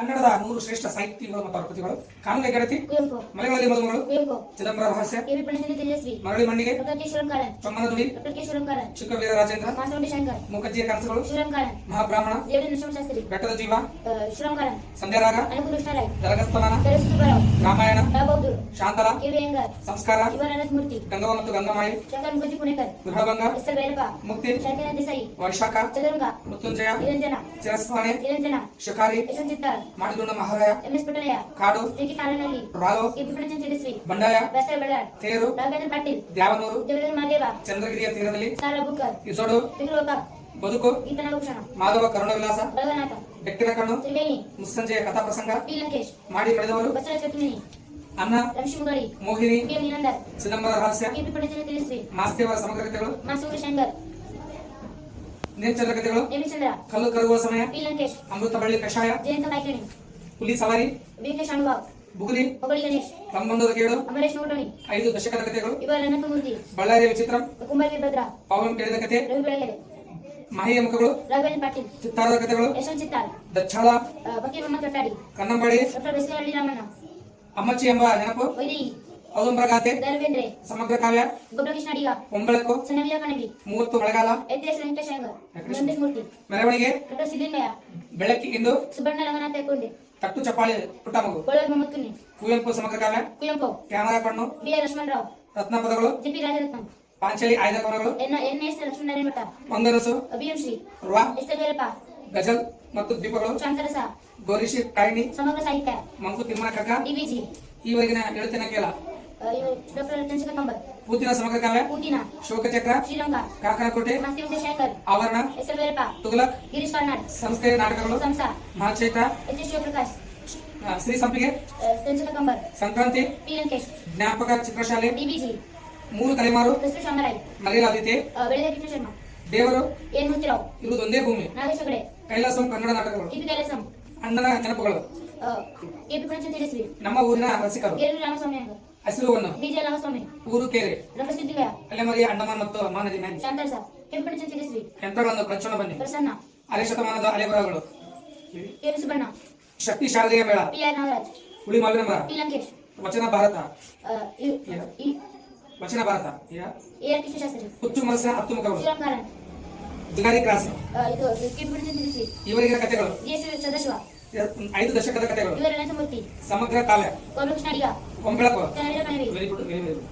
ಕನ್ನಡದ 100 ಶ್ರೇಷ್ಠ ಸಾಹಿತಿಗಳು ಮತ್ತು ಅವರ ಕೃತಿಗಳು. ಕಾನೂನು ಗೆಳತಿ, ಕುವೆಂಪು, ಮಲೆಗಳಲ್ಲಿ ಮದುಮಗಳು, ಕುವೆಂಪು, ಚಿದಂಬರ ರಹಸ್ಯ, ಕೆವಿ ಪಂಡಿತ ತೇಜಸ್ವಿ, ಮರಳಿ ಮಣ್ಣಿಗೆ, ಡಾಕ್ಟರ್ ಕೆ ಶಿವರಾಮ್ ಚೊಮ್ಮನ ದುಡಿ, ಡಾಕ್ಟರ್ ಕೆ ಶಿವರಾಮ್ ಚಿಕ್ಕ ವೀರ ರಾಜೇಂದ್ರ, ಮಾಸವಂಡಿ ಶಂಕರ್, ಮೂಕಜ್ಜಿಯ ಕನಸುಗಳು, ಶಿವರಾಮ್ ಮಹಾಬ್ರಾಹ್ಮಣ, ದೇವಡಿ ನರಸಿಂಹಶಾಸ್ತ್ರಿ, ಬೆಟ್ಟದ ಜೀವ, ಶಿವರಾಮ್ ಸಂಧ್ಯಾರಾಗ, ಅನುಕೂಲ ಕೃಷ್ಣರಾಯ್, ದರಗಸ್ತಮಾನ, ಸುಬ್ಬರಾವ್, ರಾಮಾಯಣ, ಬೌದ್ಧರು, ಶಾಂತಲ, ಕೆವಿ ಅಯ್ಯಂಗಾರ್, ಸಂಸ್ಕಾರ, ಶಿವನಾಥ ಮೂರ್ತಿ, ಗಂಗವ್ವ ಮತ್ತು ಗಂಗಮಾಯಿ, ಶಂಕರ್ ಮುಖರ್ಜಿ ಪುಣೇಕರ್, ಗೃಹಭಂಗ, ಎಸ್ ಎಲ್ ಭೈರಪ್ಪ, ಮುಕ್ತಿ, ಶಾಂತಿನಾಥ್ ದೇಸಾಯಿ, ವೈಶಾಖ, ಚದುರಂಗ, ಮೃತ್ಯುಂಜಯ, ನಿರಂಜನ, ಚಿರಸ್ಮರಣೆ, ನಿರಂಜನ, ಶಿಕಾರಿ, ಯಶವಂತ ಚಿತ್ತಾರ್, ಮಾಡಿದುಂಡ ಮಹಾರಾಯ, ಎಂ ಎಸ್ ಪಟೇಲಯ್ಯ, ಕಾಡು, ಕೆ ಕಾಲನಲ್ಲಿ, ರಾಘವ್, ಕೆಪಿ ಪಂಡಿತ ತೇಜಸ್ವಿ, ಬಂಡಾಯ, ವ್ಯಾಸರ ಬೆಳಾಳ್, ತೇರು, ರಾಘವೇಂದ್ರ ಪಾಟೀಲ್, ದ್ಯಾವನೂರು, ದೇವರಾಜ ಮಹಾದೇವ, ಚಂದ್ರಗಿರಿಯ ತೀರದಲ್ಲಿ, ಸಾಲ ಬುಕ್ಕರ್, ಇಸೋಡು, ತಿರುವಕ, ಬದುಕು, ಗೀತನಾಭೂಷಣ, ಮಾಧವ ಕರುಣವಿಲಾಸ, ಭಗವನಾಥ, ಬೆಕ್ಕಿನ ಕಣ್ಣು, ತ್ರಿವೇಣಿ, ಮುಸ್ಸಂಜೆಯ ಕಥಾ ಪ್ರಸಂಗ, ಪಿ ಲಂಕೇಶ್, ಮಾಡಿ ಬೆಳೆದವರು, ಬಸವರಾಜ ಕತ್ತಿಮನಿ, ಅನ್ನ, ರಮೇಶ್ ಮುಗಳಿ, ಮೋಹಿನಿ, ಕೆ ನಿರಂದರ್, ಚಿದಂಬರ ರಹಸ್ಯ, ಕೆಪಿ ಪಂಡಿತ ತೇಜಸ್ವಿ, ಮಾಸ್ತಿಯವರ ಸಮಗ್ರ ಕಥೆಗಳು, ಮಾಸೂರಿ ಶಂಕರ್, ನೇಮಚಂದ್ರ ಕಥೆಗಳು, ನೇಮಿಚಂದ್ರ, ಕಲ್ಲು ಕರಗುವ ಸಮಯ, ಪಿ ಲಂಕೇಶ್, ಅಮೃತ ಬಳ್ಳಿ ಕಷಾಯ, ಜಯಂತ ಕಾಯ್ಕಿಣಿ, ಹುಲಿ ಸವಾರಿ, ವೆಂಕಟೇಶ್ ಅನುಭವ್, ಬುಗುಲಿ, ಹೊಗಳಿ ಗಣೇಶ್, ಕಂಬಂದದ ಕೇಳು, ಅಮರೇಶ್ ನೋಟೋಣಿ, 5 ದಶಕದ ಕಥೆಗಳು, ಇವರ ಅನಂತಮೂರ್ತಿ, ಬಳ್ಳಾರಿಯ ವಿಚಿತ್ರಂ, ಕುಂಬಾರಿ ಭದ್ರ, ಪವನ್ ಕೇಳಿದ ಕಥೆ, ರವಿ ಬೆಳಗೆರೆ, ಮಾಹಿಯ ಮುಖಗಳು, ರಾಘವೇಂದ್ರ ಪಾಟೀಲ್, ಚಿತ್ತಾರದ ಕಥೆಗಳು, ಯಶವಂತ್ ಚಿತ್ತಾರ್, ದಚ್ಚಾಳ, ಫಕೀರ್ ಮೊಹಮ್ಮದ್ ತೊಟ್ಟಾಡಿ, ಕನ್ನಂಬಾಡಿ, ಡಾಕ್ಟರ್ ಬೆಸರಹಳ್ಳಿ ರಾಮಣ್ಣ, ಅಮ್ಮಚ್ಚಿ ಎಂಬ ನೆನಪು, ವೈದೇಹಿ, ಔದಂಬರ ಗಾತೆ, ಧರ್ಮೇಂದ್ರೆ, ಸಮಗ್ರ ಕಾವ್ಯ, ಗೊಬ್ಬರಕೃಷ್ಣ ಅಡಿಗ, ಒಂಬಳಕು, ಸಣ್ಣವಿಯ ಕಣವಿ, 30 ಮಳೆಗಾಲ, ಎದ್ದೇಶ ವೆಂಕಟೇಶ್ ಅಯ್ಯಂಗಾರ್, ಗಣೇಶ್ ಮೂರ್ತಿ, ಮೆರವಣಿಗೆ, ಡಾಕ್ಟರ್ ಸಿದ್ದಲಿಂಗಯ್ಯ, ಬೆಳಕಿ ಇಂದು, ಸುಬ್ಬಣ್ಣ ರಂಗನಾಥ ಹೆಗ್ಗೊಂಡೆ, ತಟ್ಟು ಚಪ್ಪಾಳಿ ಪುಟ್ಟ ಮಗು, ಕೊಳವೆ ಮೊಹಮ್ಮದ್ ಕುನ್ನಿ, ಕುವೆಂಪು ಸಮಗ್ರ ಕಾವ್ಯ, ಕುವೆಂಪು, ಕ್ಯಾಮರಾ ಕಣ್ಣು, ಬಿ ಆರ್ ಲಕ್ಷ್ಮಣರಾವ್, ರತ್ನ ಪದಗಳು, ಜೆಪಿ ರಾಜರತ್ನಂ, ಪಾಂಚಾಲಿ ಆಯ್ದ ಕವನಗಳು, ಎನ್ ಎಸ್ ಲಕ್ಷ್ಮಣನಾರಾಯಣ ಮಠ, ಒಂದರಸು, ಅಭಿಯಂ ಶ್ರೀ, ರಾ, ಎಸ್ ಎಲ್ ಭೈರಪ್ಪ, ಗಜಲ್ ಮತ್ತು ದ್ವೀಪಗಳು, ಶಾಂತರಸ, ಗೋರಿಶಿ ಕಾಯಿನಿ, ಸಮಗ್ರ ಸಾಹಿತ್ಯ, ಮಂಕು ತಿಮ್ಮನ ಕಕ್ಕ, ಡಿವಿಜಿ, ಈವರೆಗಿನ ಹೇಳ್ತೇನೆ ಕೇಳ, ಡಾಕ್ಟರ್ ಚಂದ್ರಶೇಖರ್ ಕಂಬರ್, ಪೂತಿನ ಸಮಗ್ರ ಕಾವ್ಯ, ಪೂತಿನ, ಶೋಕಚಕ್ರ, ಶ್ರೀರಂಗ, ಕಾಕನಕೋಟೆ, ಮಾಸ್ತಿ ವಿದ್ಯಾಶಂಕರ್, ಆವರಣ, ಎಸ್ ಎಲ್ ಭೈರಪ್ಪ, ತುಗಲಕ್, ಗಿರೀಶ್ ಕಾರ್ನಾಡ್, ಸಂಸ್ಥೆಯ ನಾಟಕಗಳು, ಸಂಸ, ಮಹಾಚೈತ್ರ, ಎಚ್ ಎಸ್ ಶಿವಪ್ರಕಾಶ್, ಶ್ರೀ ಸಂಪಿಗೆ, ಚಂದ್ರಶೇಖರ್ ಕಂಬರ್, ಸಂಕ್ರಾಂತಿ, ಪಿ ಲಂಕೇಶ್, ಜ್ಞಾಪಕ ಚಿತ್ರಶಾಲೆ, ಡಿವಿಜಿ, 3 ತಲೆಮಾರು, ದಸರಾ ಶಾಮರಾಯ್, ಮರೆಯಲಾದೀತೆ, ಬೆಳಗ್ಗೆ ಕೃಷ್ಣ ಶರ್ಮಾ, ದೇವರು, ಎನ್ ಮೂರ್ತಿರಾವ್, ಇರುವುದೊಂದೇ ಭೂಮಿ, ನಾಗೇಶ್ ಹೆಗಡೆ, ಕೈಲಾಸಂ ಕನ್ನಡ ನಾಟಕಗಳು, ಟಿಪಿ ಕೈಲಾಸಂ, ಅಣ್ಣನ ನೆನಪುಗಳು, ಕೆಪಿ ಪಂಡಿತ ತೇಜಸ್ವಿ, ನಮ್ಮ ಊರಿನ ರಸಿಕರು, ಕೇರಳ ರಾಮಸ್ವಾಮಿ ಅಂಗ, ಹಸಿರುವನ್ನು, ಡಿಜೆ ರಾಮಸ್ವಾಮಿ, ಊರು ಕೇರೆ, ಡಾಕ್ಟರ್ ಸಿದ್ದಿಗಯ್ಯ, ಅಲೆಮರಿಯ ಅಂಡಮಾನ್ ಮತ್ತು ಮಹಾನದಿ ಮ್ಯಾನ್, ಶಾಂತರಸ, ಕೆಪಿ ಪಂಡಿತ ತೇಜಸ್ವಿ, ಯಂತ್ರಗಳನ್ನು ಪ್ರಚೋಣ ಬನ್ನಿ, ಪ್ರಸನ್ನ, ಅರೆ ಶತಮಾನದ ಅಲೆಬರಹಗಳು, ಕೆ ಸುಬ್ಬಣ್ಣ, ಶಕ್ತಿ ಶಾರದೆಯ ಮೇಳ, ಪಿ ಆರ್ ನಾಗರಾಜ್, ಹುಳಿ ಮಾವಿನ ಮರ, ಪಿ ಲಂಕೇಶ್, ವಚನ ಭಾರತ, ಎ ವಚನ ಭಾರತ, ಆರ್ ಕೃಷ್ಣಶಾಸ್ತ್ರಿ, ಹುಚ್ಚು ಮನಸ್ಸ 10 ಮುಖಗಳು, ಶ್ರೀರಾಮ್ ಕಾರನ್, ಜಿಗಾರಿ ಕ್ರಾಸ್, ಇದು ಕೆಪಿ ಪಂಡಿತ ತೇಜಸ್ವಿ, ಇವರಿಗಿನ ಕಥೆಗಳು, ಜಿ ಎಸ್ ಸದಾಶಿವ, 5 ದಶಕದ ಕಥೆಗಳು, ಇವರ ಅನಂತಮೂರ್ತಿ, ಸಮಗ್ರ ಕಾವ್ಯ, ಗೋಪಾಲಕೃಷ್ಣ ಅಡಿಗ, ಒಂಬಳಕು, Kannada Kanavi, very good, very very good.